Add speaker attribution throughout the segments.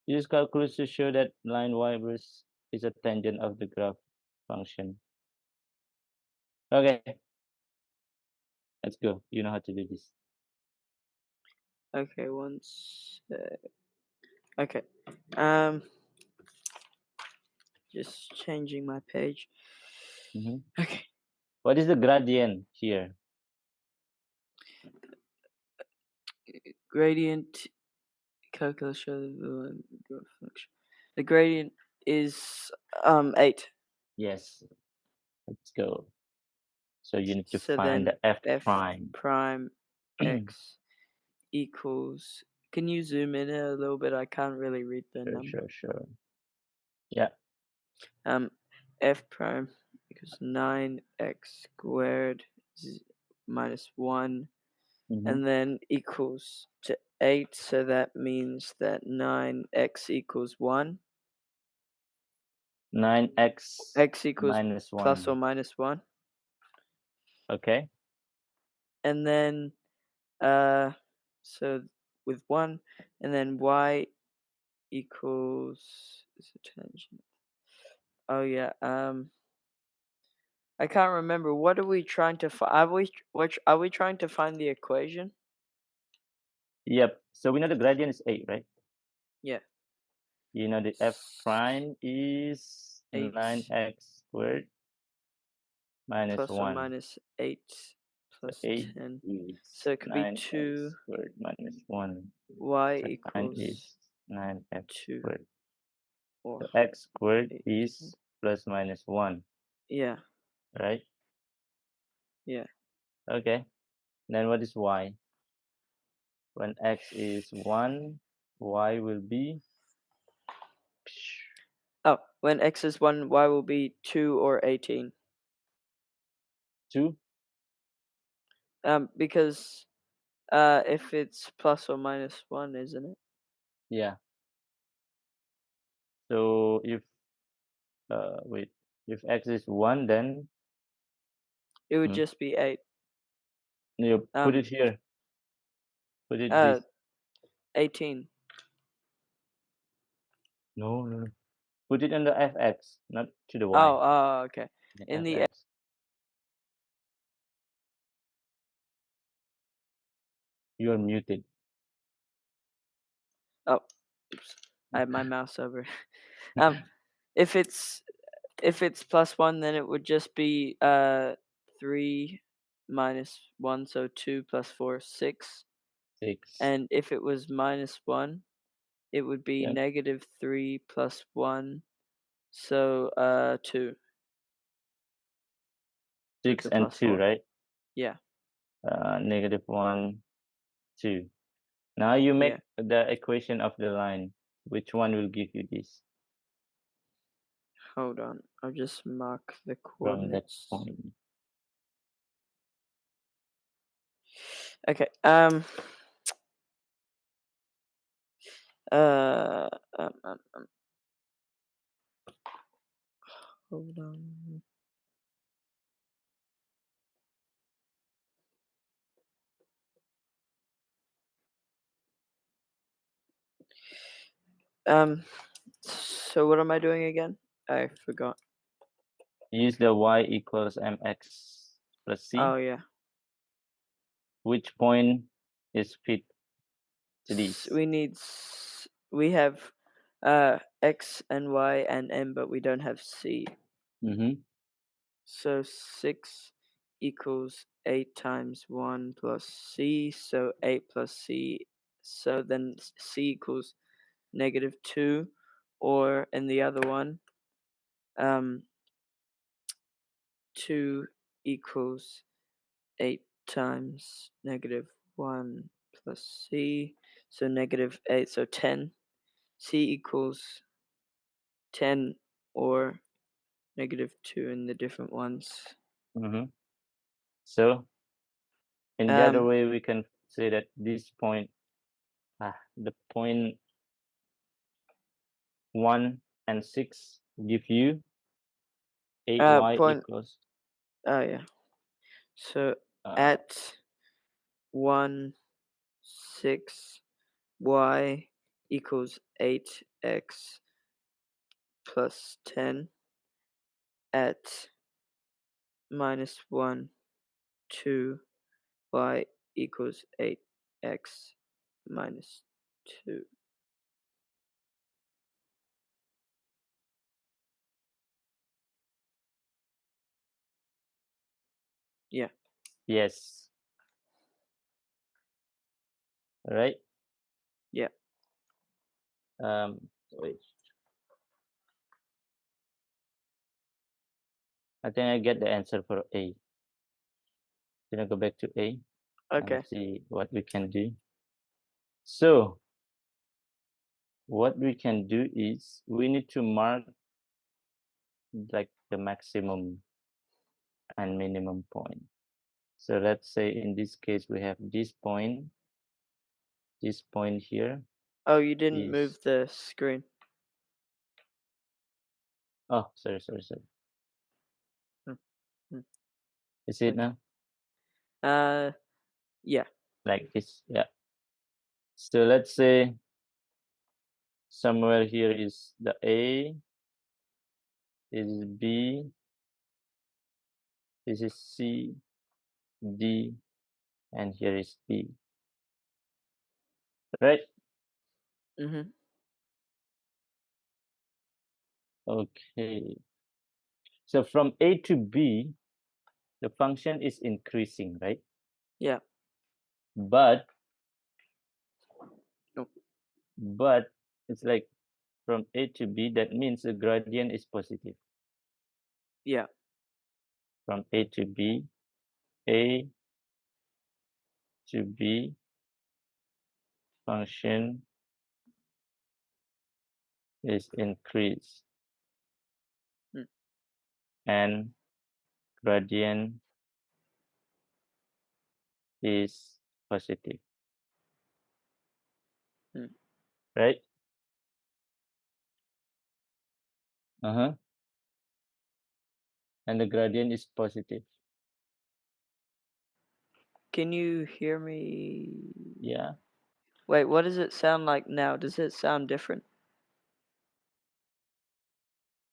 Speaker 1: Use calculus to show that line y is a tangent of the graph function. Okay, let's go. You know how to do this.
Speaker 2: Okay, once. Okay. Just changing my page.
Speaker 1: Mm-hmm.
Speaker 2: Okay.
Speaker 1: What is the gradient here?
Speaker 2: Gradient calculus show the graph function. The gradient is 8.
Speaker 1: Yes. Let's go. So you need to
Speaker 2: So
Speaker 1: find
Speaker 2: then
Speaker 1: the f
Speaker 2: f
Speaker 1: prime.
Speaker 2: prime x equals. Can you zoom in a little bit? I can't really read the number.
Speaker 1: Sure. Yeah.
Speaker 2: F prime equals 9x squared minus 1,
Speaker 1: Mm-hmm.
Speaker 2: and then equals to 8. So that means that 9x equals 1.
Speaker 1: 9x
Speaker 2: X equals
Speaker 1: minus 1.
Speaker 2: plus or minus 1.
Speaker 1: Okay.
Speaker 2: And then so with 1, and then y equals is a tangent. Oh yeah. I can't remember. What are we trying to find? Are we trying to find the equation?
Speaker 1: Yep. So we know the gradient is 8, right?
Speaker 2: Yeah.
Speaker 1: You know the f prime is
Speaker 2: 8
Speaker 1: 9x squared minus
Speaker 2: plus or
Speaker 1: 1.
Speaker 2: minus 8 plus
Speaker 1: 8
Speaker 2: 10.
Speaker 1: is
Speaker 2: So it could be
Speaker 1: 9x
Speaker 2: 2
Speaker 1: squared minus 1.
Speaker 2: y
Speaker 1: So 9
Speaker 2: equals
Speaker 1: is 9x
Speaker 2: 2
Speaker 1: squared.
Speaker 2: or
Speaker 1: So x squared
Speaker 2: 8.
Speaker 1: is plus minus 1,
Speaker 2: Yeah.
Speaker 1: right?
Speaker 2: Yeah.
Speaker 1: Okay. Then what is y? When x is 1, y will be
Speaker 2: Oh, when x is 1, y will be 2 or 18.
Speaker 1: 2.
Speaker 2: Because if it's plus or minus 1, isn't it?
Speaker 1: Yeah. So if wait, if x is 1, then
Speaker 2: It would just be 8.
Speaker 1: you put it here. Put it this.
Speaker 2: 18.
Speaker 1: No. Put it on the fx, not to the y.
Speaker 2: Oh, okay.
Speaker 1: The
Speaker 2: In the
Speaker 1: fx. You are muted.
Speaker 2: oh, oops. I have my mouse over. If it's plus 1, then it would just be 3 minus 1, so 2 plus 4, 6.
Speaker 1: 6.
Speaker 2: And if it was minus 1, it would be
Speaker 1: Yep.
Speaker 2: negative 3 plus 1, so 2.
Speaker 1: 6
Speaker 2: The
Speaker 1: and
Speaker 2: plus
Speaker 1: 2,
Speaker 2: 4.
Speaker 1: right?
Speaker 2: Yeah.
Speaker 1: Negative 1, 2. Now you make
Speaker 2: Yeah.
Speaker 1: the equation of the line. Which one will give you this
Speaker 2: Hold on. I'll just mark the
Speaker 1: from that
Speaker 2: coordinates.
Speaker 1: point?
Speaker 2: Okay. Um, hold on. So what am I doing again? I forgot.
Speaker 1: Use the y equals mx plus c.
Speaker 2: Oh yeah.
Speaker 1: Which point is fit to this?
Speaker 2: We have x and y and m, but we don't have c.
Speaker 1: Mm-hmm.
Speaker 2: So 6 equals 8 times 1 plus c. So 8 plus c. So then c equals negative 2, or in the other one, 2 equals 8 times negative 1 plus c, so negative 8, so 10. C equals 10 or negative 2 in the different ones.
Speaker 1: Mm-hmm. So in the other
Speaker 2: Um,
Speaker 1: way, we can say that this point, the point 1 and 6 give you 8y
Speaker 2: point,
Speaker 1: equals
Speaker 2: oh yeah. So
Speaker 1: uh,
Speaker 2: at 1, 6, y equals 8 x plus 10 at minus 1, 2, y equals 8x minus 2. Yeah.
Speaker 1: Yes. Right.
Speaker 2: Yeah.
Speaker 1: Wait. I think I get the answer for A. Gonna go back to A and
Speaker 2: Okay.
Speaker 1: see what we can do. So what we can do is we need to mark like the maximum and minimum point. So let's say in this case we have this point here
Speaker 2: Oh, you didn't move
Speaker 1: is
Speaker 2: the screen.
Speaker 1: oh sorry.
Speaker 2: Hmm, hmm,
Speaker 1: Is it
Speaker 2: Okay.
Speaker 1: now?
Speaker 2: Yeah.
Speaker 1: Like this, yeah. So let's say somewhere here is the A, this is B, this is C, D, and here is E. Right?
Speaker 2: Mm-hmm.
Speaker 1: Okay. So from A to B, the function is increasing, right?
Speaker 2: Yeah.
Speaker 1: But
Speaker 2: Oh,
Speaker 1: but it's like from A to B, that means the gradient is positive.
Speaker 2: yeah.
Speaker 1: From A to B, A to B function is increased
Speaker 2: Mm,
Speaker 1: and gradient is positive,
Speaker 2: mm.
Speaker 1: right? Uh-huh. And the gradient is positive.
Speaker 2: Can you hear me?
Speaker 1: Yeah,
Speaker 2: Wait, what does it sound like now? Does it sound different?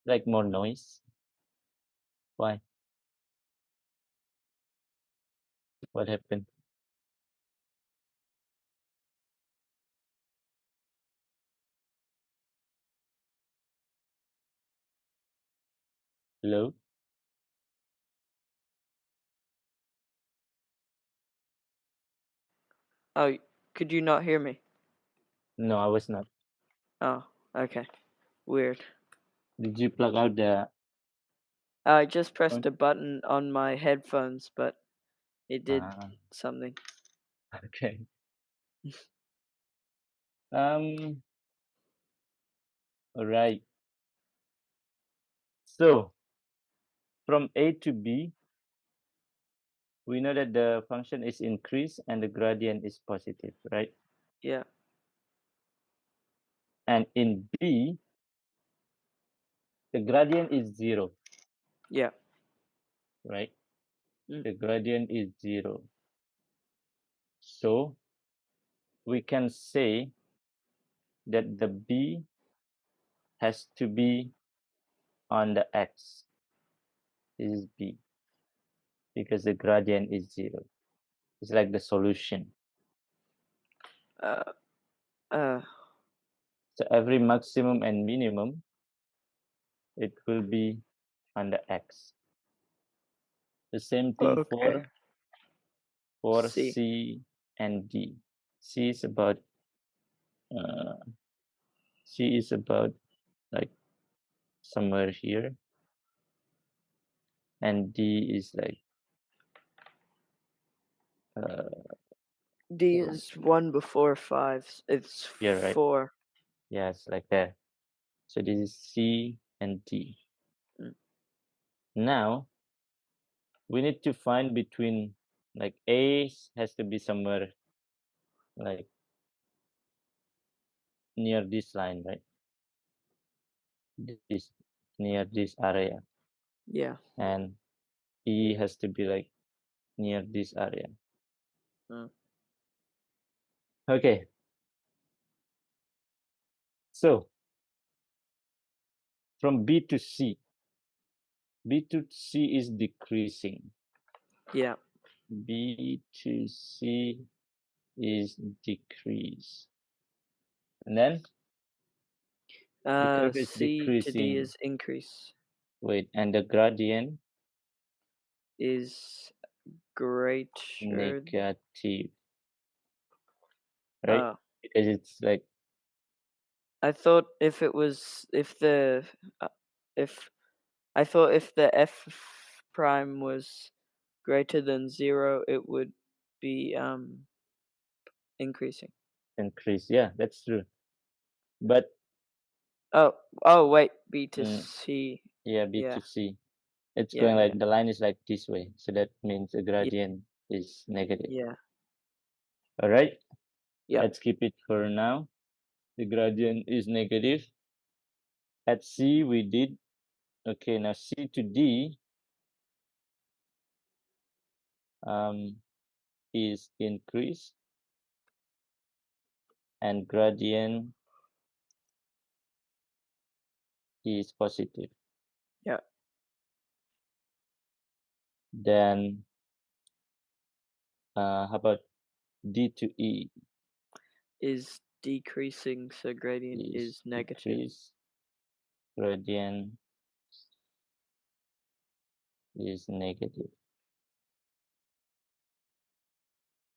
Speaker 1: like more noise. Why? What happened? Hello?
Speaker 2: Oh, could you not hear me?
Speaker 1: No, I was not.
Speaker 2: Oh, okay. Weird.
Speaker 1: Did you plug out the
Speaker 2: I just pressed
Speaker 1: phone?
Speaker 2: a button on my headphones, but it did
Speaker 1: Ah,
Speaker 2: something.
Speaker 1: okay. Um, all right. So from A to B, we know that the function is increased and the gradient is positive, right?
Speaker 2: Yeah.
Speaker 1: And in B, the gradient is 0,
Speaker 2: Yeah.
Speaker 1: right?
Speaker 2: Mm.
Speaker 1: The gradient is 0. So we can say that the B has to be on the X. This is B because the gradient is 0. It's like the solution.
Speaker 2: Uh. Uh.
Speaker 1: So every maximum and minimum, it will be on the X. The same thing
Speaker 2: Okay.
Speaker 1: for
Speaker 2: C.
Speaker 1: C and D. C is about uh, C is about like somewhere here, and D is like
Speaker 2: D is 1 before 5. It's
Speaker 1: here, right?
Speaker 2: 4.
Speaker 1: Yeah, it's like that. So this is C and D.
Speaker 2: Mm.
Speaker 1: Now we need to find between like A has to be somewhere like near this line, right? This near this area,
Speaker 2: Yeah.
Speaker 1: and E has to be like near this area.
Speaker 2: Mm.
Speaker 1: Okay, so from B to C. B to C is decreasing.
Speaker 2: Yeah.
Speaker 1: B to C is decrease. And then the curve is
Speaker 2: C to D
Speaker 1: decreasing.
Speaker 2: is increase.
Speaker 1: Wait, and the gradient
Speaker 2: Is greater.
Speaker 1: negative, right?
Speaker 2: Oh,
Speaker 1: Because it's like
Speaker 2: I thought if the f prime was greater than 0, it would be increasing.
Speaker 1: increase. Yeah, that's true. But
Speaker 2: Oh wait, B to
Speaker 1: mm,
Speaker 2: C.
Speaker 1: yeah, B
Speaker 2: Yeah.
Speaker 1: to C. It's
Speaker 2: Yeah,
Speaker 1: going
Speaker 2: yeah.
Speaker 1: like the line is like this way. So that means the
Speaker 2: Yeah.
Speaker 1: gradient is negative.
Speaker 2: Yeah.
Speaker 1: All right,
Speaker 2: Yep.
Speaker 1: let's keep it for now. The gradient is negative. At C we did, okay, now C to D is increase and gradient is positive.
Speaker 2: Yeah.
Speaker 1: Then how about D to E
Speaker 2: Is decreasing, so gradient
Speaker 1: is
Speaker 2: is negative.
Speaker 1: decrease, gradient is negative.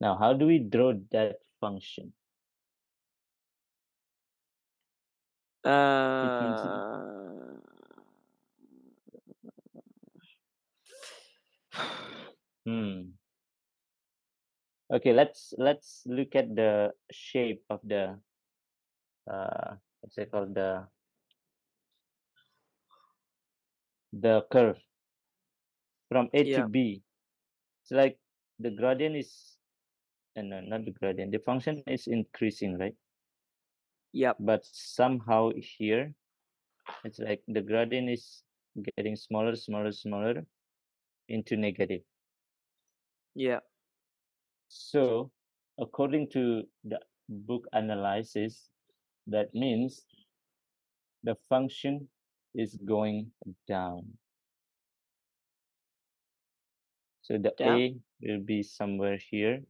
Speaker 1: Now, how do we draw that function? Hmm. Okay, let's look at the shape of the what's it called, the curve from A to
Speaker 2: Yeah.
Speaker 1: B. It's like the gradient is no, not the gradient. The function is increasing, right?
Speaker 2: Yep.
Speaker 1: But somehow here it's like the gradient is getting smaller, smaller, smaller into negative.
Speaker 2: Yeah.
Speaker 1: So according to the book analysis, that means the function is going down. So the
Speaker 2: Down.
Speaker 1: A will be somewhere here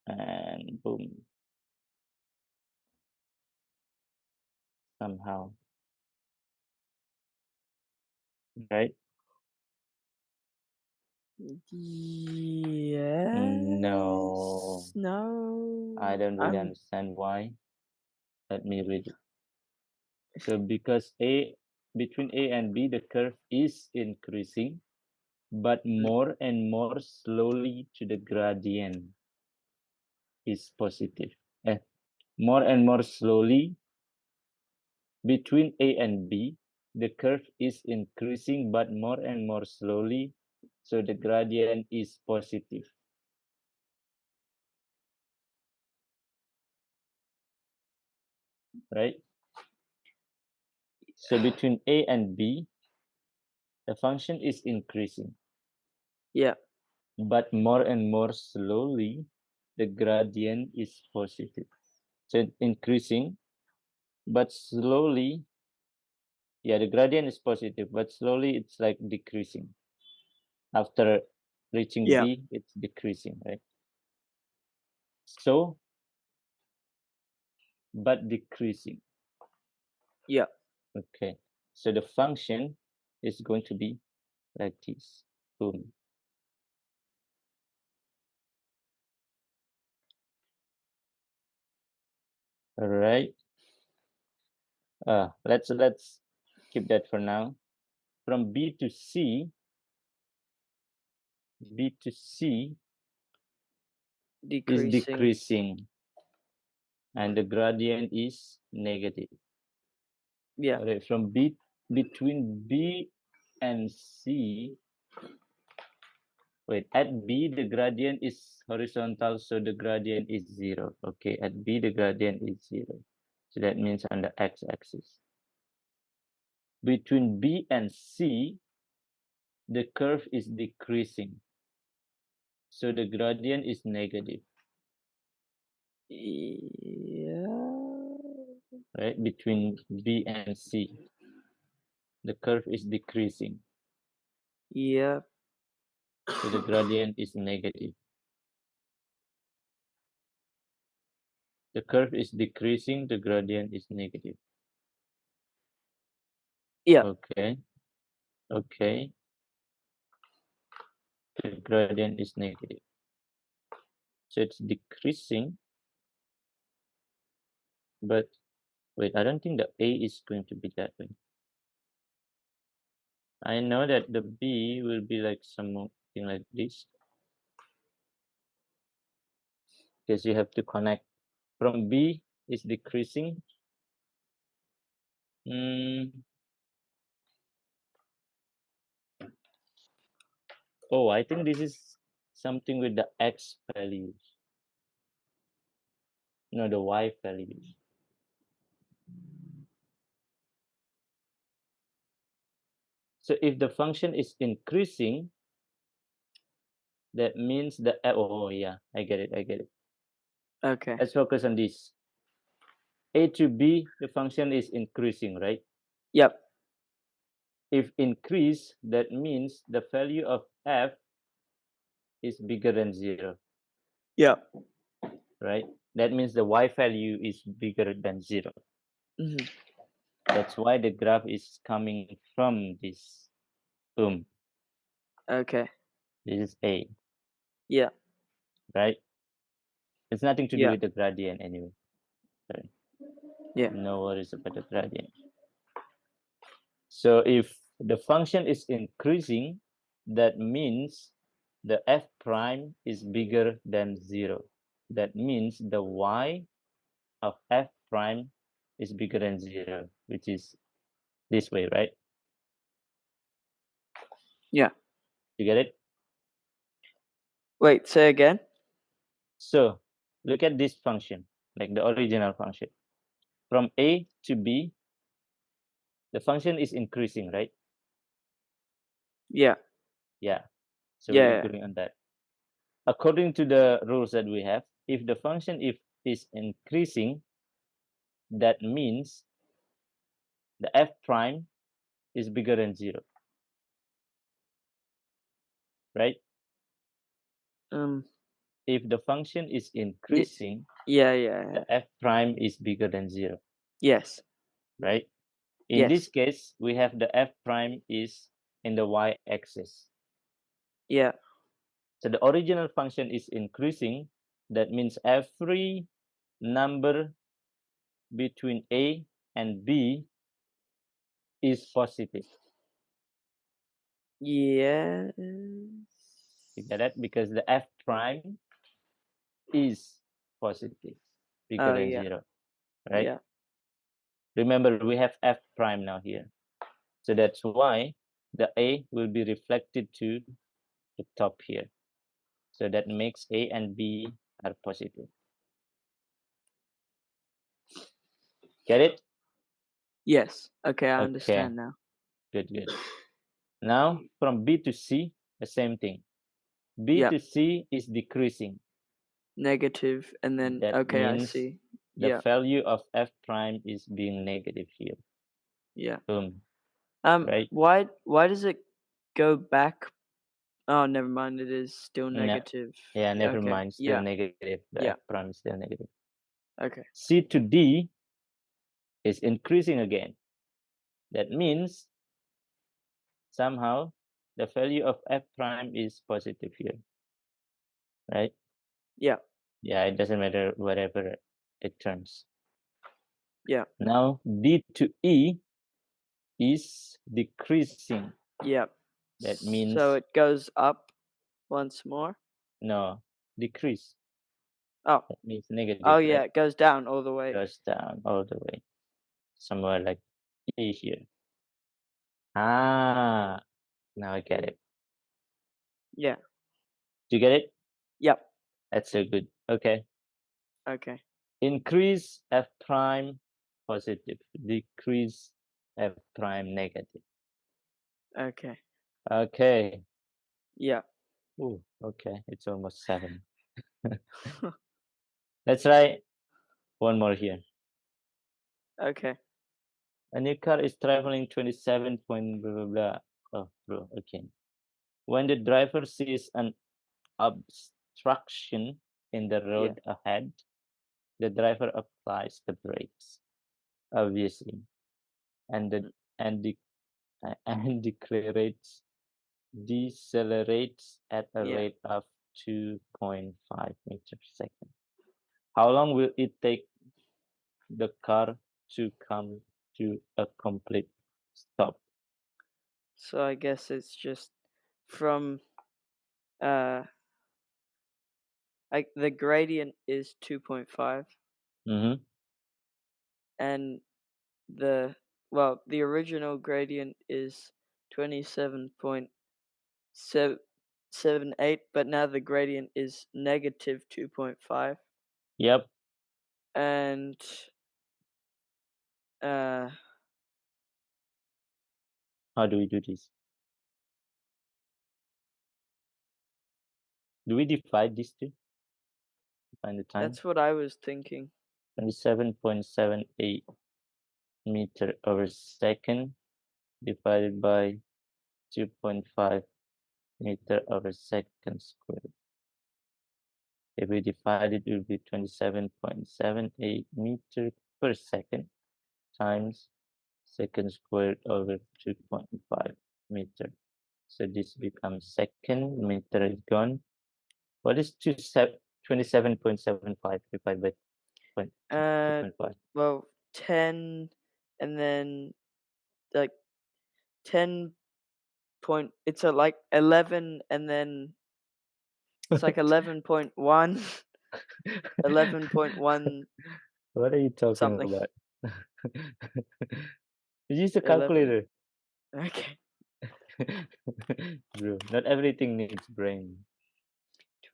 Speaker 1: and boom, somehow, right? No,
Speaker 2: Yes. No.
Speaker 1: I don't really understand why. Let me read it. So because between A and B, the curve is increasing, but more and more slowly to the gradient is positive. Eh, more and more slowly between A and B, the curve is increasing, but more and more slowly, so the gradient is positive. Right? So between A and B, the function is increasing.
Speaker 2: Yeah.
Speaker 1: But more and more slowly, the gradient is positive. So increasing, but slowly, yeah, the gradient is positive, but slowly it's like decreasing. After reaching
Speaker 2: Yeah.
Speaker 1: B, it's decreasing, right? So, but decreasing.
Speaker 2: Yeah.
Speaker 1: Okay. So the function is going to be like this. Boom. All right. Let's keep that for now. From B to C, is
Speaker 2: Decreasing.
Speaker 1: decreasing, and the gradient is negative.
Speaker 2: Yeah.
Speaker 1: All right. From between B and C, wait, at B the gradient is horizontal, so the gradient is 0. Okay, at B the gradient is 0. So that means on the x-axis. Between B and C, the curve is decreasing. So the gradient is negative.
Speaker 2: Yeah.
Speaker 1: right? Between B and C, the curve is decreasing.
Speaker 2: Yep.
Speaker 1: So the gradient is negative. The curve is decreasing, the gradient is negative.
Speaker 2: Yep.
Speaker 1: Okay. Okay. The gradient is negative. So it's decreasing. But wait, I don't think the A is going to be that way. I know that the B will be like something like this. Because you have to connect from B is decreasing. Oh, I think this is something with the X values. No, the Y values. So if the function is increasing, that means the, oh yeah, I get it.
Speaker 2: Okay.
Speaker 1: Let's focus on this. A to B, the function is increasing, right?
Speaker 2: Yep.
Speaker 1: If increase, that means the value of f is bigger than 0,
Speaker 2: Yep.
Speaker 1: right? That means the y value is bigger than 0. That's why the graph is coming from this. Boom.
Speaker 2: Okay.
Speaker 1: This is A,
Speaker 2: Yeah.
Speaker 1: right? It's nothing to do
Speaker 2: Yeah.
Speaker 1: with the gradient anyway. Right?
Speaker 2: Yeah.
Speaker 1: No worries about the gradient. So if the function is increasing, that means the f prime is bigger than 0. That means the y of f prime is bigger than 0, which is this way, right?
Speaker 2: Yeah.
Speaker 1: You get it?
Speaker 2: Wait, say again.
Speaker 1: So look at this function, like the original function. From A to B, the function is increasing, right?
Speaker 2: Yeah.
Speaker 1: Yeah. So we
Speaker 2: Yeah.
Speaker 1: agree on that. According to the rules that we have, if the function is increasing, that means the f prime is bigger than 0, right? If the function is increasing,
Speaker 2: Yeah.
Speaker 1: the f prime is bigger than 0,
Speaker 2: Yes.
Speaker 1: right? In this
Speaker 2: Yes.
Speaker 1: case, we have the f prime is in the y-axis.
Speaker 2: Yeah.
Speaker 1: So the original function is increasing. That means every number between A and B is positive.
Speaker 2: Yes.
Speaker 1: You get that? Because the f prime is positive, bigger
Speaker 2: Oh
Speaker 1: than
Speaker 2: yeah.
Speaker 1: 0, right?
Speaker 2: Yeah.
Speaker 1: Remember, we have f prime now here. So that's why the A will be reflected to the top here. So that makes A and B are positive. Get it?
Speaker 2: Yes. Okay, I
Speaker 1: Okay,
Speaker 2: understand now.
Speaker 1: good. Now from B to C, the same thing. B
Speaker 2: Yep.
Speaker 1: to C is decreasing.
Speaker 2: Negative, and then
Speaker 1: That
Speaker 2: okay, I
Speaker 1: means
Speaker 2: see.
Speaker 1: the
Speaker 2: Yeah.
Speaker 1: value of f prime is being negative here.
Speaker 2: Yeah.
Speaker 1: Boom. Right?
Speaker 2: Why does it go back? Oh, never mind. It is still
Speaker 1: No,
Speaker 2: negative.
Speaker 1: yeah, never
Speaker 2: Okay.
Speaker 1: mind. Still
Speaker 2: Yeah.
Speaker 1: negative. The
Speaker 2: Yeah.
Speaker 1: f prime is still negative.
Speaker 2: Okay.
Speaker 1: C to D is increasing again. That means somehow the value of f prime is positive here, right?
Speaker 2: Yeah.
Speaker 1: Yeah, it doesn't matter whatever it turns.
Speaker 2: Yeah.
Speaker 1: Now D to E is decreasing.
Speaker 2: Yeah.
Speaker 1: That
Speaker 2: So
Speaker 1: means
Speaker 2: it goes up once more.
Speaker 1: no, decrease.
Speaker 2: Oh.
Speaker 1: That means negative,
Speaker 2: Oh yeah,
Speaker 1: right?
Speaker 2: it goes down all the way.
Speaker 1: Goes down all the way. Somewhere like E here. Ah, now I get it.
Speaker 2: Yeah.
Speaker 1: Do you get it?
Speaker 2: Yep.
Speaker 1: That's so good. Okay.
Speaker 2: Okay.
Speaker 1: Increase f prime positive, decrease f prime negative.
Speaker 2: Okay.
Speaker 1: Okay.
Speaker 2: Yeah.
Speaker 1: Ooh, okay. It's almost 7. Let's try one more here.
Speaker 2: Okay.
Speaker 1: A new car is traveling 27 point blah blah blah. Oh, bro, okay. When the driver sees an obstruction in the
Speaker 2: Yeah.
Speaker 1: road ahead, the driver applies the brakes, obviously, and the
Speaker 2: Mm.
Speaker 1: and the and decelerates at a
Speaker 2: Yeah.
Speaker 1: rate of 2.5 meters per second. How long will it take the car to come to a complete stop?
Speaker 2: So I guess it's just from uh like the gradient is 2.5
Speaker 1: Mm-hmm.
Speaker 2: and the original gradient is 27.78, but now the gradient is negative 2.5.
Speaker 1: Yep.
Speaker 2: And uh
Speaker 1: How do we do this? Do we divide these two to find the time?
Speaker 2: that's what I was thinking.
Speaker 1: 27.78 meter over second divided by 2.5 meter over second squared. If we divide it, it will be 27.78 meter per second times second squared over 2.5 meter. So this becomes second, meter is gone. What is 27.75 divided by
Speaker 2: Uh
Speaker 1: 2.5?
Speaker 2: well, 10 and then like 10 point it's a like 11 and then it's like 11.1 11.1
Speaker 1: What are you talking
Speaker 2: something.
Speaker 1: about? Use a
Speaker 2: 11.
Speaker 1: calculator.
Speaker 2: Okay.
Speaker 1: Bro, not everything needs brain.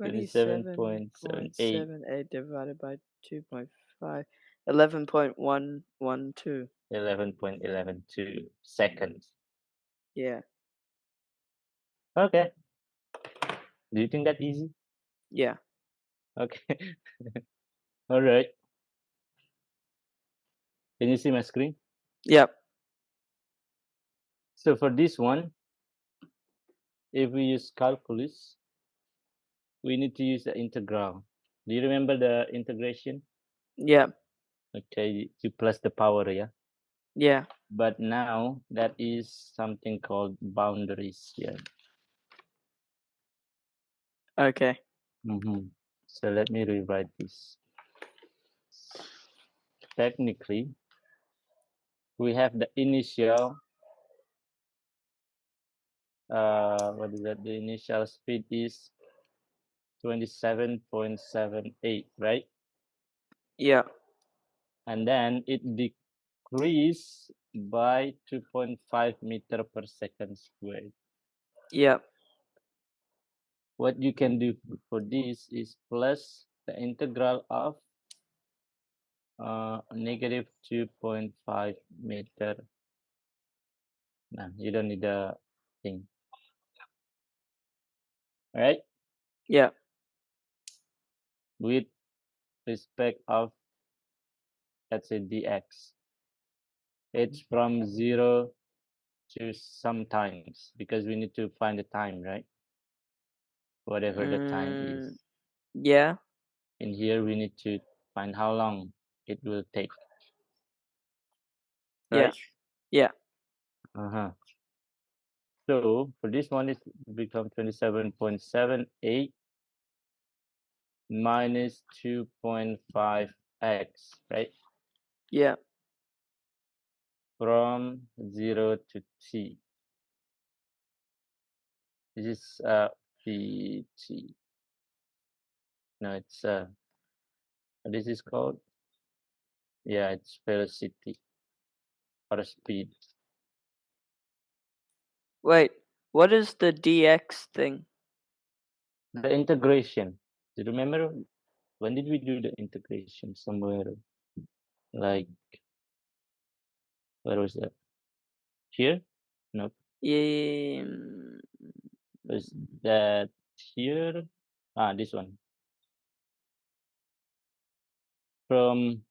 Speaker 1: 27.78,
Speaker 2: 27.78 divided by 2.5. 11.112.
Speaker 1: 11.112 seconds.
Speaker 2: Yeah.
Speaker 1: Okay. Do you think that easy?
Speaker 2: Yeah.
Speaker 1: Okay. All right. Can you see my screen?
Speaker 2: Yep.
Speaker 1: So for this one, if we use calculus, we need to use the integral. Do you remember the integration?
Speaker 2: Yep.
Speaker 1: Okay, you plus the power, yeah.
Speaker 2: Yeah.
Speaker 1: But now that is something called boundaries here.
Speaker 2: Okay.
Speaker 1: So let me rewrite this. Technically, we have the initial, what is that? The initial speed is 27.78, right?
Speaker 2: Yeah.
Speaker 1: And then it decrease by 2.5 meter per second squared.
Speaker 2: Yep.
Speaker 1: What you can do for this is plus the integral of negative 2.5 meter. Nah, you don't need the thing. All right,
Speaker 2: Yep.
Speaker 1: with respect of, let's say, dx, it's from 0 to sometimes because we need to find the time, right? Whatever the time is.
Speaker 2: Mm, yeah.
Speaker 1: In here, we need to find how long it will take,
Speaker 2: Yeah.
Speaker 1: right?
Speaker 2: Yeah.
Speaker 1: Uh-huh. So for this one, it become 27.78 minus 2.5x, right?
Speaker 2: Yeah.
Speaker 1: From 0 to t. This is pt. No, it's this is called, yeah, it's velocity or speed.
Speaker 2: Wait. What is the dx thing?
Speaker 1: The integration. Do you remember when did we do the integration? Somewhere like, where was that? Here? No,
Speaker 2: Yeah.
Speaker 1: was that here? Ah, this one. From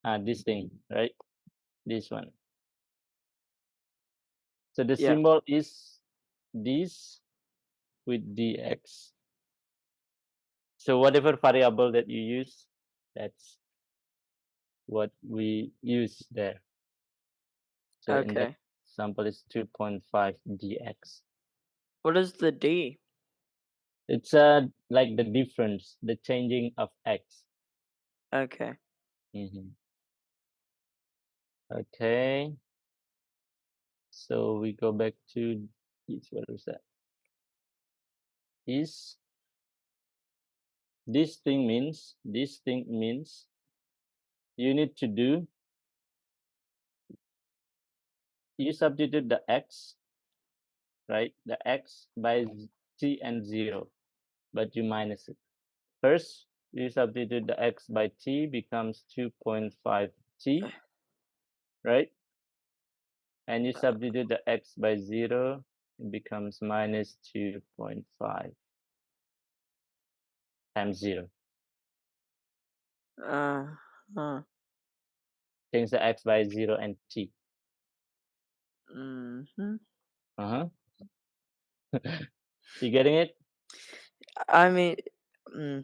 Speaker 1: This thing, right? This one. So the
Speaker 2: Yeah.
Speaker 1: symbol is this with dx. So whatever variable that you use, that's what we use there. So in that
Speaker 2: Okay.
Speaker 1: example, it's 2.5 dx.
Speaker 2: What is the D?
Speaker 1: It's like the difference, the changing of x.
Speaker 2: Okay.
Speaker 1: Okay. So we go back to this. What is that? Is this thing means you need to do, you substitute the x, right? The x by t and 0, but you minus it. First, you substitute the x by t becomes 2.5 t, right? And you substitute the x by 0, it becomes minus 2.5 times 0.
Speaker 2: Huh.
Speaker 1: Change the x by 0 and t.
Speaker 2: Mm-hmm.
Speaker 1: Uh-huh. You getting it?
Speaker 2: I mean, mm,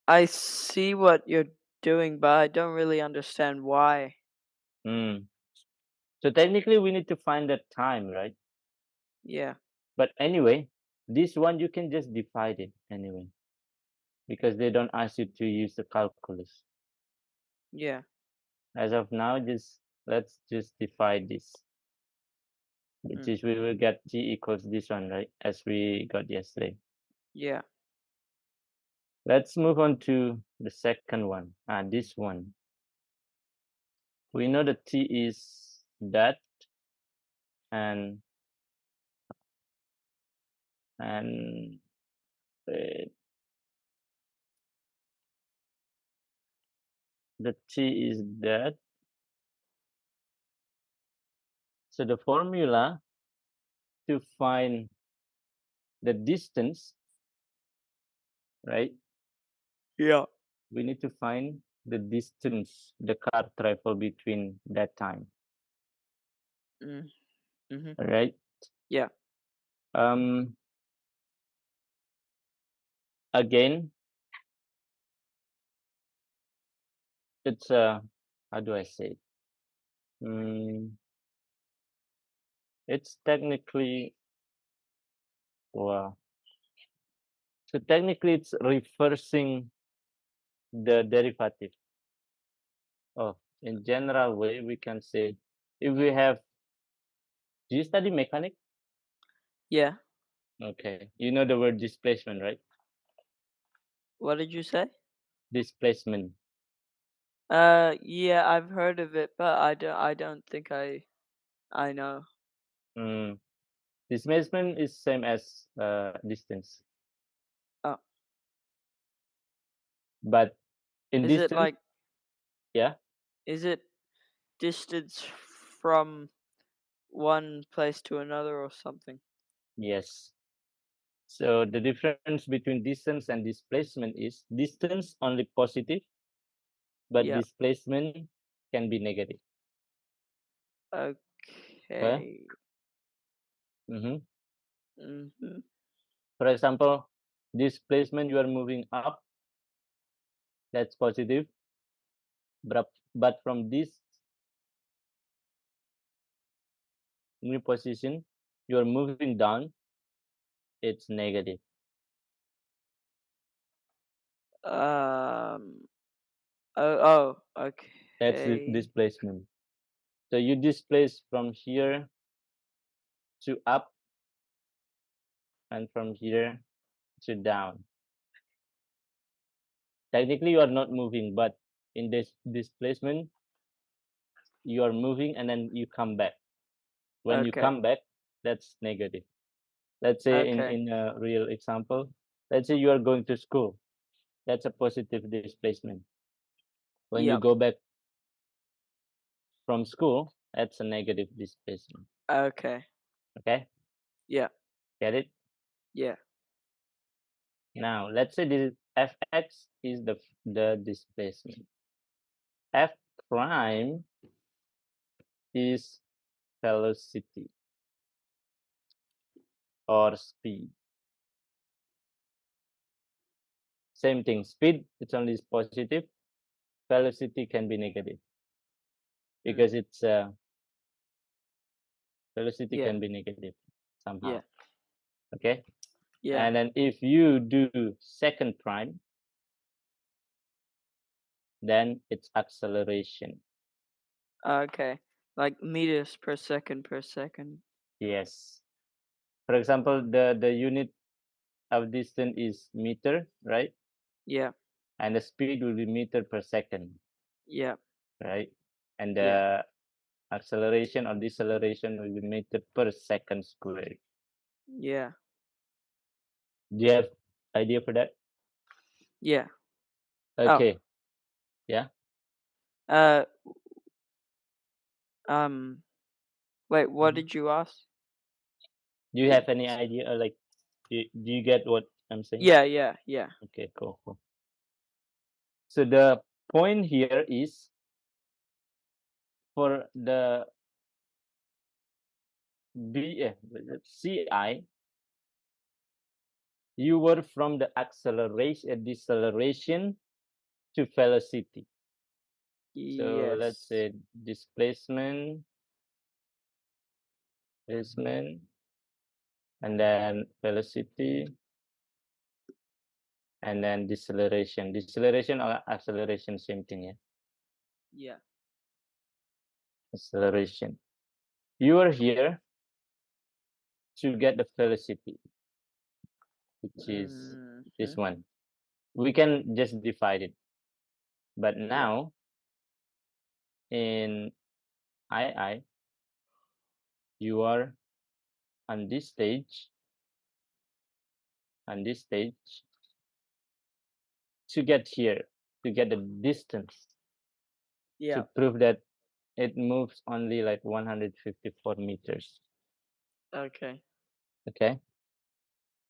Speaker 2: I see what you're doing, but I don't really understand why.
Speaker 1: Mm. So technically we need to find the time, right?
Speaker 2: Yeah.
Speaker 1: But anyway, this one you can just divide it anyway, because they don't ask you to use the calculus.
Speaker 2: Yeah.
Speaker 1: As of now, just let's just divide this, which
Speaker 2: Mm.
Speaker 1: is we will get t equals this one, right? As we got yesterday.
Speaker 2: Yeah.
Speaker 1: Let's move on to the second one. This one. We know that t is that, and and uh, the t is that. So the formula to find the distance, right?
Speaker 2: Yeah.
Speaker 1: We need to find the distance the car travel between that time.
Speaker 2: Mm. Mm-hmm.
Speaker 1: All right.
Speaker 2: Yeah.
Speaker 1: Um. Again, it's how do I say it? Mm, it's technically, well, so technically it's reversing the derivative. Oh, in general way we can say, if we have, do you study mechanic?
Speaker 2: Yeah.
Speaker 1: Okay, you know the word displacement, right?
Speaker 2: What did you say?
Speaker 1: Displacement.
Speaker 2: Yeah, I've heard of it, but I don't think I know.
Speaker 1: Mm. Displacement is same as distance,
Speaker 2: Oh,
Speaker 1: but in
Speaker 2: is it
Speaker 1: distance,
Speaker 2: like
Speaker 1: yeah,
Speaker 2: is it distance from one place to another or something?
Speaker 1: yes. So the difference between distance and displacement is distance only positive, but
Speaker 2: Yeah.
Speaker 1: displacement can be negative. Okay.
Speaker 2: Okay.
Speaker 1: Mm-hmm.
Speaker 2: Mm-hmm.
Speaker 1: For example, displacement you are moving up, that's positive, but from this new position you are moving down, it's negative.
Speaker 2: Um. Oh. Oh.
Speaker 1: That's the
Speaker 2: Okay.
Speaker 1: displacement. So you displace from here to up and from here to down. Technically, you are not moving, but in this displacement, you are moving and then you come back. When you
Speaker 2: Okay.
Speaker 1: come back, that's negative. Let's say
Speaker 2: Okay.
Speaker 1: in a real example, let's say you are going to school. That's a positive displacement. When you
Speaker 2: Yep.
Speaker 1: go back from school, that's a negative displacement.
Speaker 2: Okay.
Speaker 1: Okay,
Speaker 2: Yeah.
Speaker 1: get it?
Speaker 2: Yeah.
Speaker 1: Now let's say this fx is the displacement. f prime is velocity or speed. Same thing, speed, it's only positive. Velocity can be negative because it's velocity
Speaker 2: Yeah.
Speaker 1: can be negative somehow.
Speaker 2: Yeah.
Speaker 1: Okay.
Speaker 2: Yeah.
Speaker 1: And then if you do second prime, then it's acceleration.
Speaker 2: Okay. Like meters per second per second.
Speaker 1: Yes. For example, the unit of distance is meter, right?
Speaker 2: Yeah.
Speaker 1: And the speed will be meter per second,
Speaker 2: Yeah.
Speaker 1: right? And
Speaker 2: Yeah.
Speaker 1: the acceleration or deceleration will be meter per second squared.
Speaker 2: Yeah.
Speaker 1: Do you have idea for that?
Speaker 2: Yeah.
Speaker 1: Okay. Yeah.
Speaker 2: Oh. Wait, what
Speaker 1: Mhm.
Speaker 2: did you ask?
Speaker 1: Do you have any idea or like do you get what I'm saying?
Speaker 2: Yeah, yeah, yeah.
Speaker 1: Okay, cool. So the point here is for the CI, you were from the acceleration, deceleration to velocity. So let's
Speaker 2: Yes.
Speaker 1: say displacement, and then velocity, and then deceleration. Deceleration or acceleration, same thing, yeah.
Speaker 2: Yeah.
Speaker 1: Acceleration. You are here to get the velocity, which is this
Speaker 2: Mm-hmm.
Speaker 1: one. We can just divide it. But
Speaker 2: Yeah.
Speaker 1: now in II, you are on this stage, to get here, to get the distance, to
Speaker 2: Yeah.
Speaker 1: prove that it moves only like 154 meters.
Speaker 2: Okay.
Speaker 1: Okay.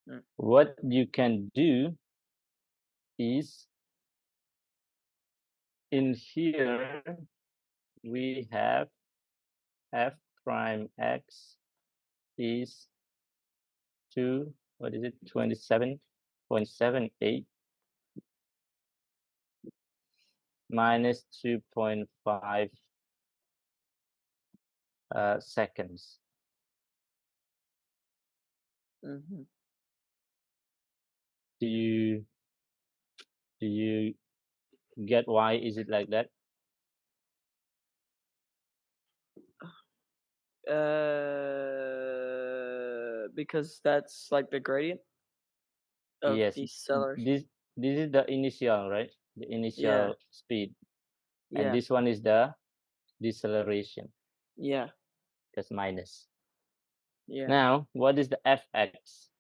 Speaker 2: Mm.
Speaker 1: What you can do is in here we have f prime x is 27.78 minus 2.5 seconds.
Speaker 2: Mm-hmm.
Speaker 1: Do you get why is it like that?
Speaker 2: Because that's like the gradient of
Speaker 1: Yes,
Speaker 2: these sellers.
Speaker 1: this is the initial, right? The
Speaker 2: Yeah.
Speaker 1: initial speed, and
Speaker 2: Yeah.
Speaker 1: this one is the deceleration.
Speaker 2: Yeah.
Speaker 1: That's minus.
Speaker 2: Yeah.
Speaker 1: Now, what is the fx?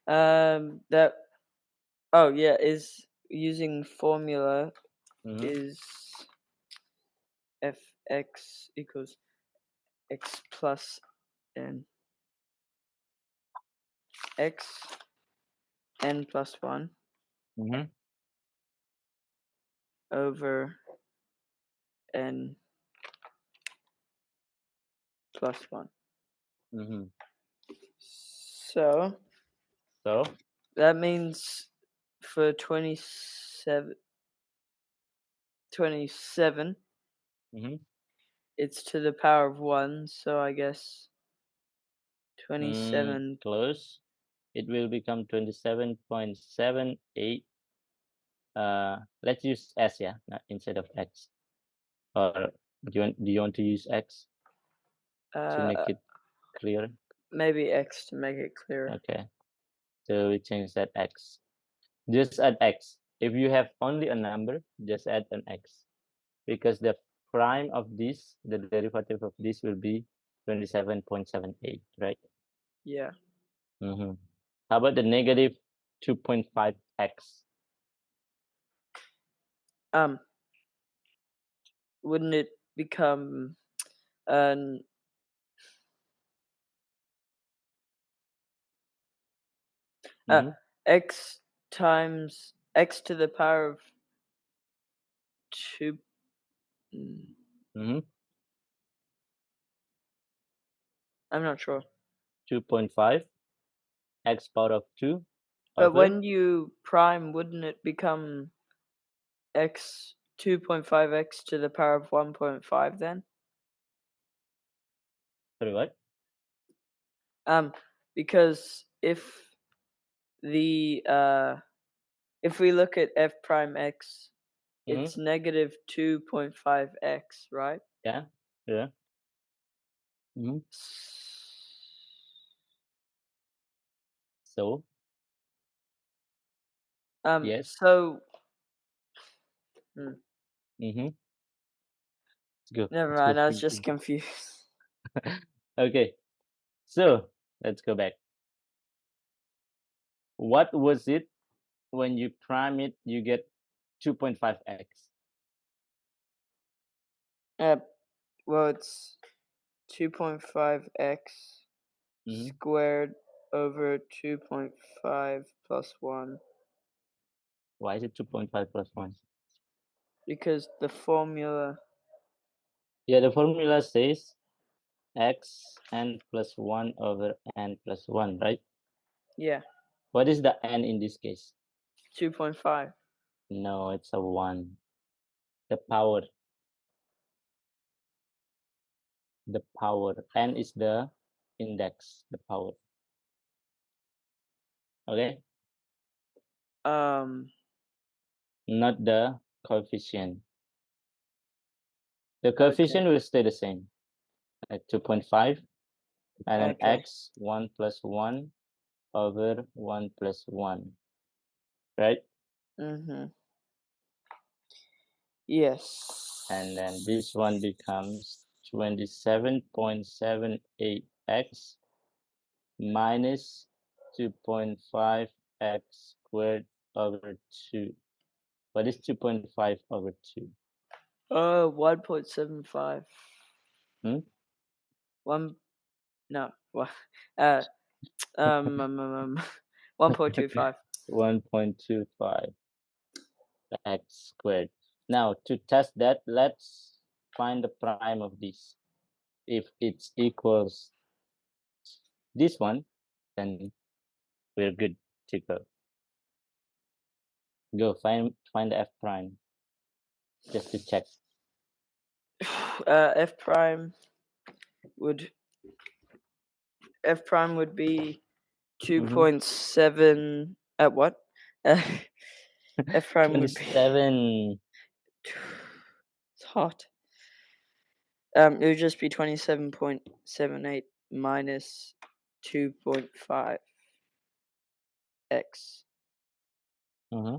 Speaker 2: That. Oh yeah. Is using formula
Speaker 1: Mm-hmm.
Speaker 2: is fx equals x plus n x n plus 1
Speaker 1: Mm-hmm.
Speaker 2: over n plus 1.
Speaker 1: Mm-hmm.
Speaker 2: So
Speaker 1: So,
Speaker 2: that means for 27,
Speaker 1: mm-hmm.
Speaker 2: it's to the power of 1. So I guess 27.
Speaker 1: Close. It will become 27.78. Let's use s, yeah, not instead of x. Or do you want to use x to make it clear?
Speaker 2: Maybe x to make it clearer.
Speaker 1: Okay. So we change that x. Just add x. If you have only a number, just add an x. Because the prime of this, the derivative of this will be 27.78, right?
Speaker 2: Yeah.
Speaker 1: Mm-hmm. How about the negative 2.5x?
Speaker 2: Wouldn't it become an
Speaker 1: Mm-hmm.
Speaker 2: x times x to the power of 2. mm,
Speaker 1: Mm-hmm.
Speaker 2: I'm not sure.
Speaker 1: 2.5 x power of 2
Speaker 2: But
Speaker 1: over,
Speaker 2: when you prime, wouldn't it become x 2.5x to the power of 1.5 then?
Speaker 1: sorry, what?
Speaker 2: Because the if we look at f prime x,
Speaker 1: Mm-hmm.
Speaker 2: it's negative 2.5x, right?
Speaker 1: Yeah, yeah. Mm-hmm. So, yes.
Speaker 2: So hmm,
Speaker 1: Mm-hmm. Let's go.
Speaker 2: never
Speaker 1: Let's go.
Speaker 2: mind. I was just
Speaker 1: Thinking.
Speaker 2: confused.
Speaker 1: Okay, so let's go back. What was it when you prime it? You get 2.5x.
Speaker 2: Uh, well, it's 2.5x
Speaker 1: Mm-hmm.
Speaker 2: squared over 2.5 plus 1
Speaker 1: Why is it 2.5 plus 1?
Speaker 2: because the formula.
Speaker 1: Yeah, the formula says x n plus 1 over n plus 1, right?
Speaker 2: Yeah,
Speaker 1: What is the n in this case?
Speaker 2: 2.5.
Speaker 1: No, it's a 1. The power. The power. N is the index, the power. Okay?
Speaker 2: Um.
Speaker 1: Not the coefficient. The
Speaker 2: Okay.
Speaker 1: coefficient will stay the same at 2.5, and then
Speaker 2: Okay.
Speaker 1: x 1 plus 1 over 1 plus 1, right?
Speaker 2: Mhm. Yes.
Speaker 1: And then this one becomes 27.78x minus 2.5x squared over 2. What is 2.5 over 2?
Speaker 2: 1.75.
Speaker 1: Hmm?
Speaker 2: One. No. What? Uh. 1.25.
Speaker 1: 1.25x squared. Now, to test that, let's find the prime of this. If it's equals this one, then we're good to go. Go find the f prime just to check.
Speaker 2: F prime would be 2.7 at what? Uh, F prime would be
Speaker 1: 27.
Speaker 2: it's hot. It would just be 27.78 minus 2.5 x.
Speaker 1: Uh-huh.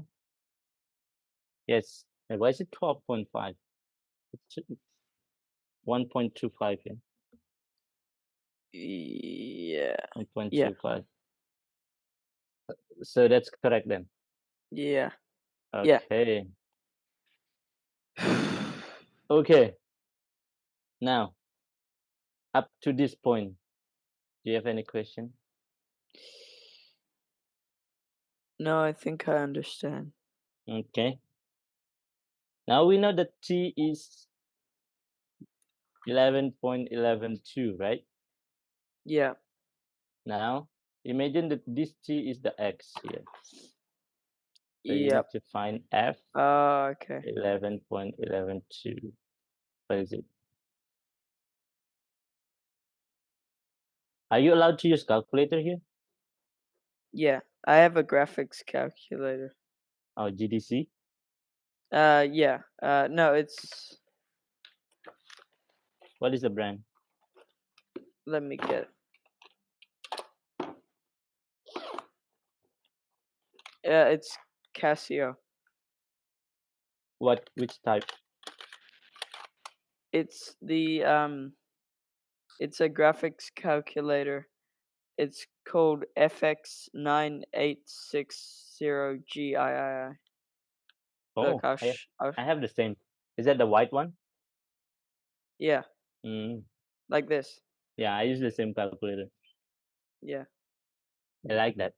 Speaker 1: Yes. Why is it 12.5? It's 1.25 here.
Speaker 2: Yeah.
Speaker 1: 1.25. So that's correct then.
Speaker 2: Yeah. Yeah.
Speaker 1: Okay. Okay. Now, up to this point, do you have any question?
Speaker 2: No, I think I understand.
Speaker 1: Okay. Now we know that t is 11.112, right?
Speaker 2: Yeah.
Speaker 1: Now, imagine that this t is the x here. So you
Speaker 2: Yep.
Speaker 1: need to find f
Speaker 2: Okay.
Speaker 1: 11.112. What is it? Are you allowed to use calculator here?
Speaker 2: Yeah. I have a graphics calculator.
Speaker 1: Or GDC?
Speaker 2: Yeah. No, it's.
Speaker 1: What is the brand?
Speaker 2: Let me get it. Yeah, it's Casio.
Speaker 1: Which type?
Speaker 2: It's it's a graphics calculator. It's called FX9860GII. Look,
Speaker 1: Oh,
Speaker 2: I'll
Speaker 1: I
Speaker 2: sh- I'll
Speaker 1: I have the same. Is that the white one?
Speaker 2: yeah,
Speaker 1: Mm,
Speaker 2: like this.
Speaker 1: yeah, I use the same calculator.
Speaker 2: Yeah,
Speaker 1: I like that.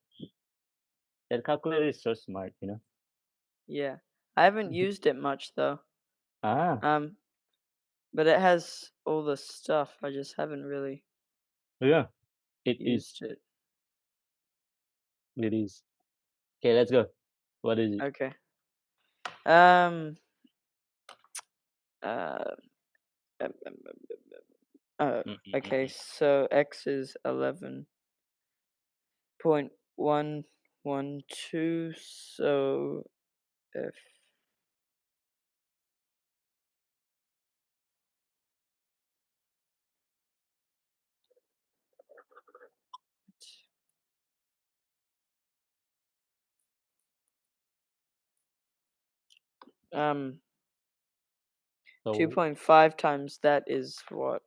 Speaker 1: That calculator is so smart,
Speaker 2: yeah. I haven't used it much though.
Speaker 1: Ah,
Speaker 2: But it has all the stuff. I just haven't really
Speaker 1: yeah, it is.
Speaker 2: used it.
Speaker 1: It is. Okay, let's go. What is it?
Speaker 2: Okay. Um. Uh. um, um, okay.
Speaker 1: Mm-mm-mm-mm.
Speaker 2: So x is 11.112. So if um
Speaker 1: So
Speaker 2: 2.5 times that is what?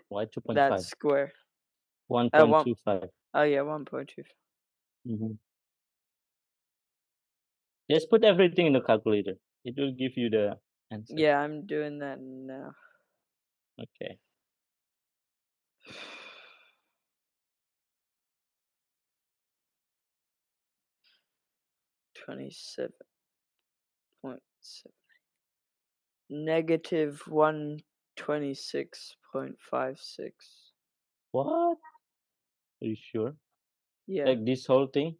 Speaker 1: why
Speaker 2: That
Speaker 1: 2.5?
Speaker 2: square. One.
Speaker 1: 1.25.
Speaker 2: Oh yeah, 1.2.
Speaker 1: Mm-hmm. Just put everything in the calculator. It will give you the answer.
Speaker 2: Yeah, I'm doing that now.
Speaker 1: Okay.
Speaker 2: 27.7. Negative 126.56.
Speaker 1: What? Are you sure?
Speaker 2: Yeah.
Speaker 1: Like this whole thing?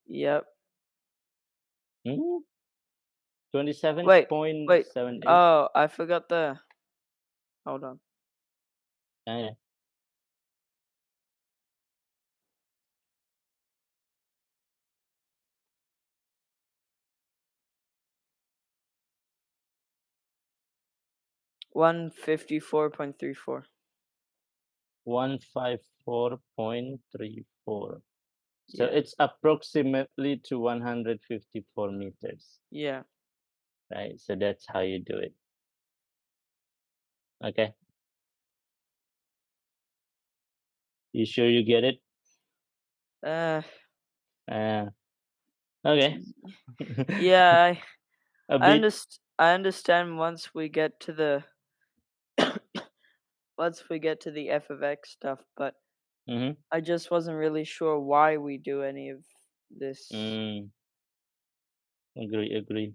Speaker 2: Yep.
Speaker 1: Hmm?
Speaker 2: Wait. Wait.
Speaker 1: 27.78?
Speaker 2: Oh, I forgot the. Hold on.
Speaker 1: Yeah.
Speaker 2: 154.34.
Speaker 1: 154.34. So
Speaker 2: Yeah.
Speaker 1: it's approximately to 154 meters,
Speaker 2: Yeah.
Speaker 1: right? So that's how you do it. Okay. You sure you get it?
Speaker 2: Uh.
Speaker 1: Uh, okay.
Speaker 2: Yeah.
Speaker 1: A bit.
Speaker 2: I understand once we get to the once we get to the f of x stuff, but
Speaker 1: Mm-hmm.
Speaker 2: I just wasn't really sure why we do any of this.
Speaker 1: Mm, agree, agree.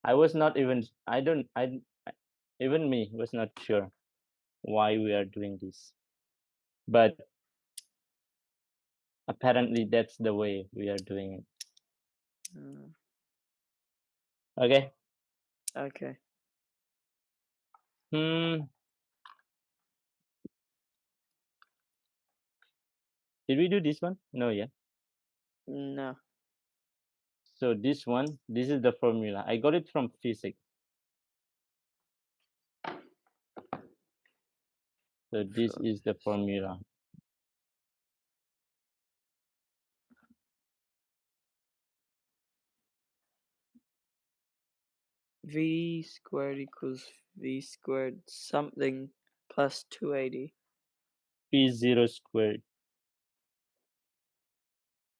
Speaker 1: I was not even, I don't, even me was not sure why we are doing this. But apparently that's the way we are doing it.
Speaker 2: Mm,
Speaker 1: Okay.
Speaker 2: okay.
Speaker 1: Hmm. Did we do this one? No, yeah.
Speaker 2: No.
Speaker 1: So this one, this is the formula. I got it from physics. So this
Speaker 2: So
Speaker 1: is the formula.
Speaker 2: v squared equals v squared something plus 280.
Speaker 1: P0 squared.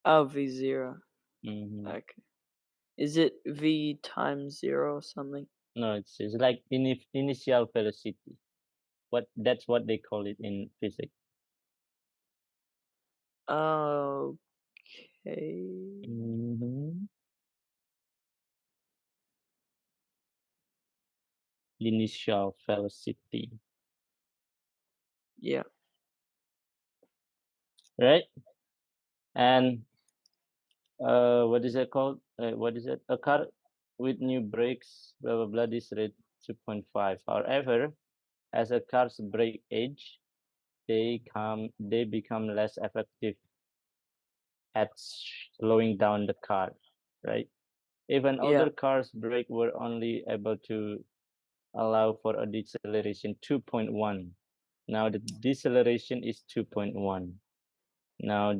Speaker 2: Oh, v0.
Speaker 1: Mm-hmm.
Speaker 2: Okay. Is it v times 0 or something?
Speaker 1: No, it's like initial velocity. That's what they call it in physics.
Speaker 2: Okay.
Speaker 1: Mm-hmm. Initial velocity,
Speaker 2: Yeah.
Speaker 1: right? And what is it called? What is it? A car with new brakes, blah blah blah. This rate 2.5. However, as a car's brake age, they become less effective at slowing down the car, right? Even
Speaker 2: Yeah.
Speaker 1: older cars' brake were only able to allow for a deceleration 2.1. Now the deceleration is 2.1. Now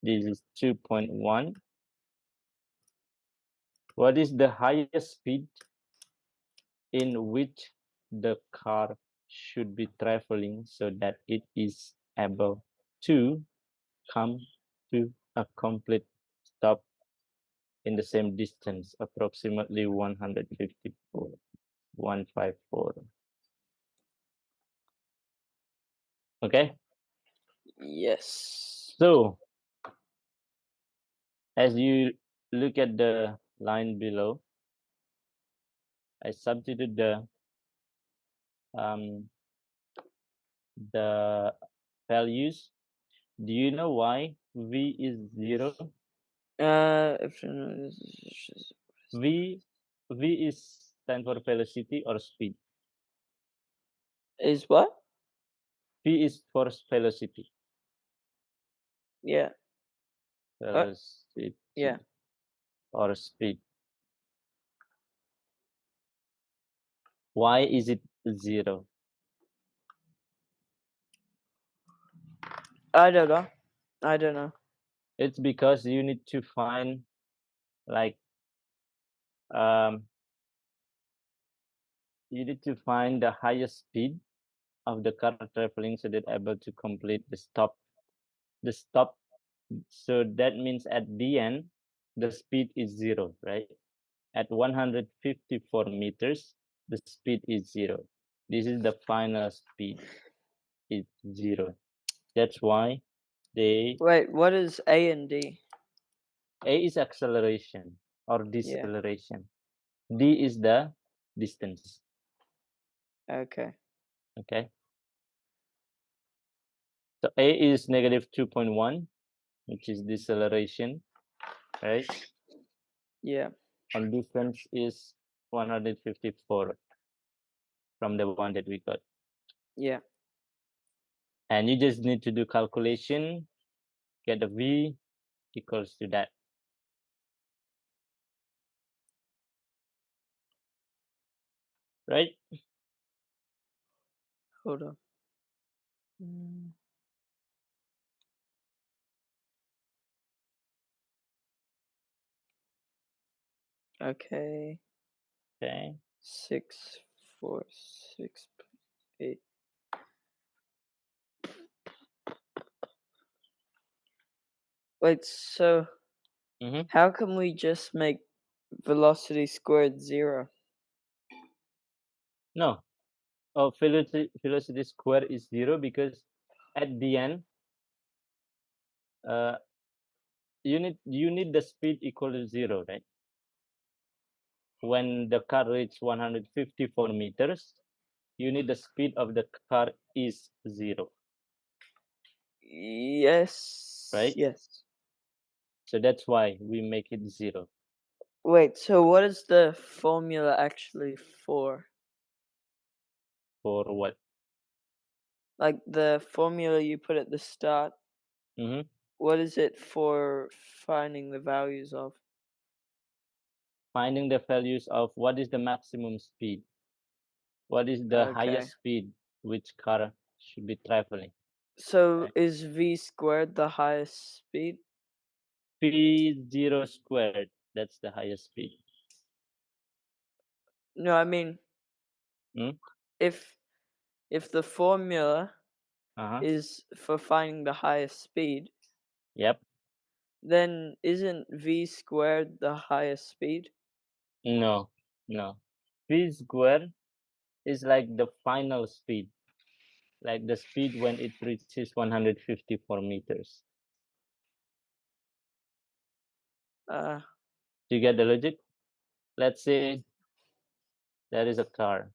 Speaker 1: this is 2.1. What is the highest speed in which the car should be traveling so that it is able to come to a complete stop in the same distance, approximately 154, 154. Okay,
Speaker 2: Yes.
Speaker 1: so as you look at the line below. I substitute um, the values. Do you know why v is 0?
Speaker 2: If
Speaker 1: V is stand for velocity or speed.
Speaker 2: is what?
Speaker 1: V is for velocity.
Speaker 2: Yeah.
Speaker 1: Velocity
Speaker 2: Yeah.
Speaker 1: or speed. Why is it 0?
Speaker 2: I don't know. I don't know.
Speaker 1: It's because you need to find like um you need to find the highest speed of the car traveling so that able to complete the stop. So that means at the end the speed is 0, right? At 154 meters the speed is 0. This is the final speed, is 0. That's why they
Speaker 2: Wait, what is A and D?
Speaker 1: A is acceleration or
Speaker 2: Yeah.
Speaker 1: deceleration. D is the distance.
Speaker 2: Okay.
Speaker 1: Okay. So A is negative 2.1, which is deceleration, right?
Speaker 2: Yeah.
Speaker 1: Our difference is 154 from the one that we got.
Speaker 2: Yeah.
Speaker 1: And you just need to do calculation, get the V equals to that. Right?
Speaker 2: Hold on. Mm, Okay.
Speaker 1: Okay.
Speaker 2: 6, 4, 6, 8. Wait, so
Speaker 1: Mm-hmm.
Speaker 2: how can we just make velocity squared 0?
Speaker 1: No. Oh, velocity square is 0 because at the end, uh, you need the speed equal to 0, right? When the car reaches 154 meters, you need the speed of the car is 0,
Speaker 2: Yes.
Speaker 1: right?
Speaker 2: Yes.
Speaker 1: So that's why we make it 0.
Speaker 2: Wait, so what is the formula actually for?
Speaker 1: For what?
Speaker 2: Like the formula you put at the start,
Speaker 1: Mm-hmm.
Speaker 2: what is it for finding the values of?
Speaker 1: Finding the values of what is the maximum speed, what is the
Speaker 2: Okay.
Speaker 1: highest speed which car should be traveling.
Speaker 2: So
Speaker 1: Right?
Speaker 2: is v squared the highest speed?
Speaker 1: V0 squared, that's the highest speed.
Speaker 2: No, I mean
Speaker 1: Hmm?
Speaker 2: if the formula
Speaker 1: Uh-huh.
Speaker 2: is for finding the highest speed,
Speaker 1: Yep.
Speaker 2: then isn't v squared the highest speed?
Speaker 1: No, no. V square is like the final speed, like the speed when it reaches 154 meters.
Speaker 2: Uh,
Speaker 1: Do you get the logic? Let's say there is a car.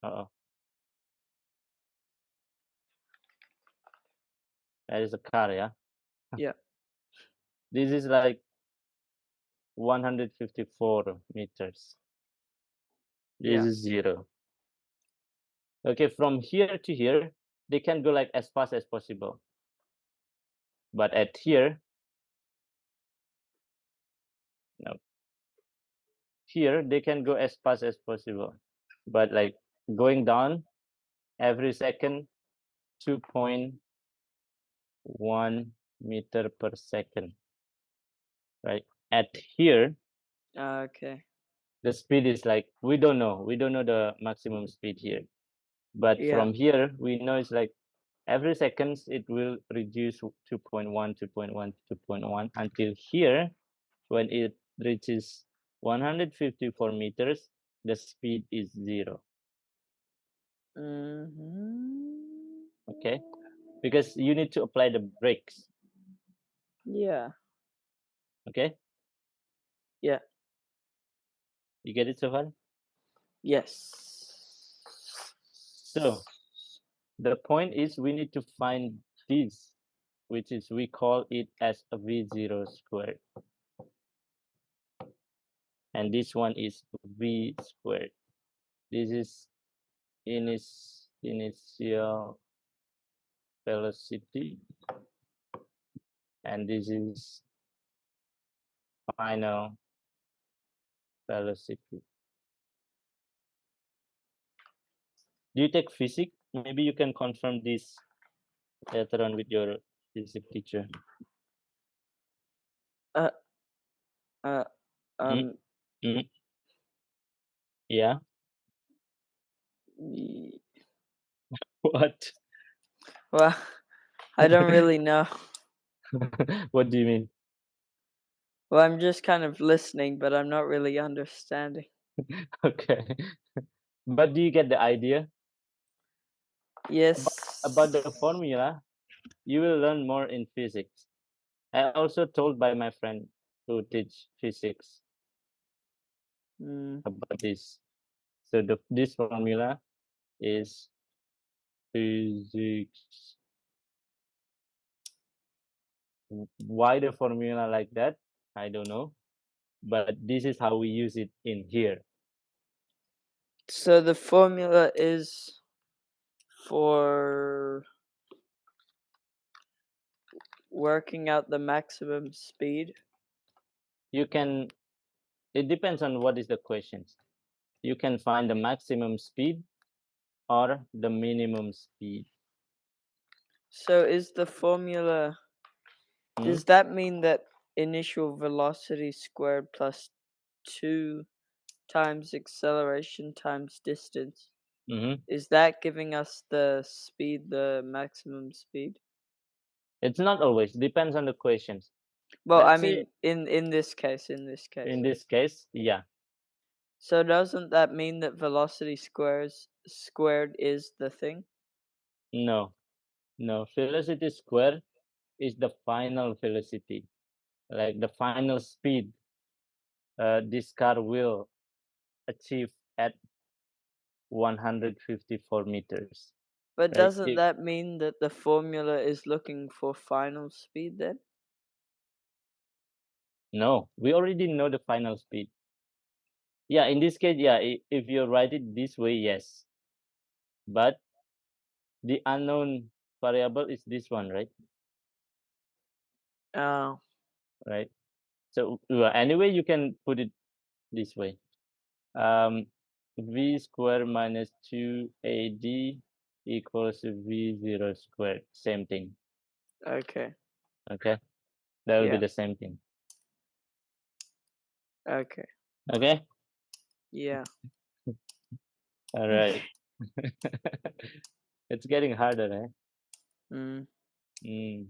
Speaker 1: Uh-oh. There is a car, yeah?
Speaker 2: yeah,
Speaker 1: This is like 154 meters. This
Speaker 2: yeah.
Speaker 1: is 0. Okay, from here to here, they can go like as fast as possible. But at here, no, here they can go as fast as possible. But like going down every second, 2.1 meter per second, right? At here,
Speaker 2: Okay.
Speaker 1: the speed is like, we don't know the maximum speed here. But
Speaker 2: Yeah.
Speaker 1: from here, we know it's like every seconds it will reduce 2.1, 2.1, 2.1 until here when it reaches 154 meters, the speed is 0.
Speaker 2: Mm-hmm.
Speaker 1: Okay. because you need to apply the brakes.
Speaker 2: Yeah.
Speaker 1: Okay,
Speaker 2: Yeah.
Speaker 1: you get it so far?
Speaker 2: Yes.
Speaker 1: So the point is we need to find this, which is we call it as a v0 squared, and this one is v squared. This is initial velocity, and this is final velocity. Do you take physics? Maybe you can confirm this later on with your physics teacher.
Speaker 2: Uh. Uh.
Speaker 1: Mm,
Speaker 2: Um.
Speaker 1: mm, yeah.
Speaker 2: y-
Speaker 1: What?
Speaker 2: Well, I don't really know.
Speaker 1: What do you mean?
Speaker 2: Well, I'm just kind of listening, but I'm not really understanding.
Speaker 1: Okay. But do you get the idea? About
Speaker 2: Yes.
Speaker 1: the formula, you will learn more in physics. I also told by my friend who teach physics
Speaker 2: Mm.
Speaker 1: about this. So this formula is physics. Why the formula like that? I don't know. But this is how we use it in here.
Speaker 2: So the formula is for working out the maximum speed.
Speaker 1: You can, it depends on what is the questions. You can find the maximum speed or the minimum speed.
Speaker 2: So is the formula,
Speaker 1: Mm?
Speaker 2: does that mean that initial velocity squared plus 2 times acceleration times distance,
Speaker 1: Mm-hmm.
Speaker 2: is that giving us the speed, the maximum speed?
Speaker 1: It's not always, depends on the questions.
Speaker 2: Well, I
Speaker 1: Let's say
Speaker 2: mean, in this case,
Speaker 1: in this case, yeah,
Speaker 2: So doesn't that mean that velocity squared is the thing?
Speaker 1: no, no. Velocity square is the final velocity, like the final speed this car will achieve at 154 meters,
Speaker 2: But
Speaker 1: right?
Speaker 2: doesn't that mean that the formula is looking for final speed then?
Speaker 1: No, we already know the final speed. Yeah, in this case, yeah, if you write it this way, yes. But the unknown variable is this one, right?
Speaker 2: Oh,
Speaker 1: Right. So anyway, you can put it this way. V square minus 2AD equals V0 squared. Same thing.
Speaker 2: okay.
Speaker 1: Okay. That will be
Speaker 2: Yeah.
Speaker 1: the same thing.
Speaker 2: Okay.
Speaker 1: Okay.
Speaker 2: Yeah.
Speaker 1: All right. It's getting harder, eh?
Speaker 2: Mm.
Speaker 1: Mm.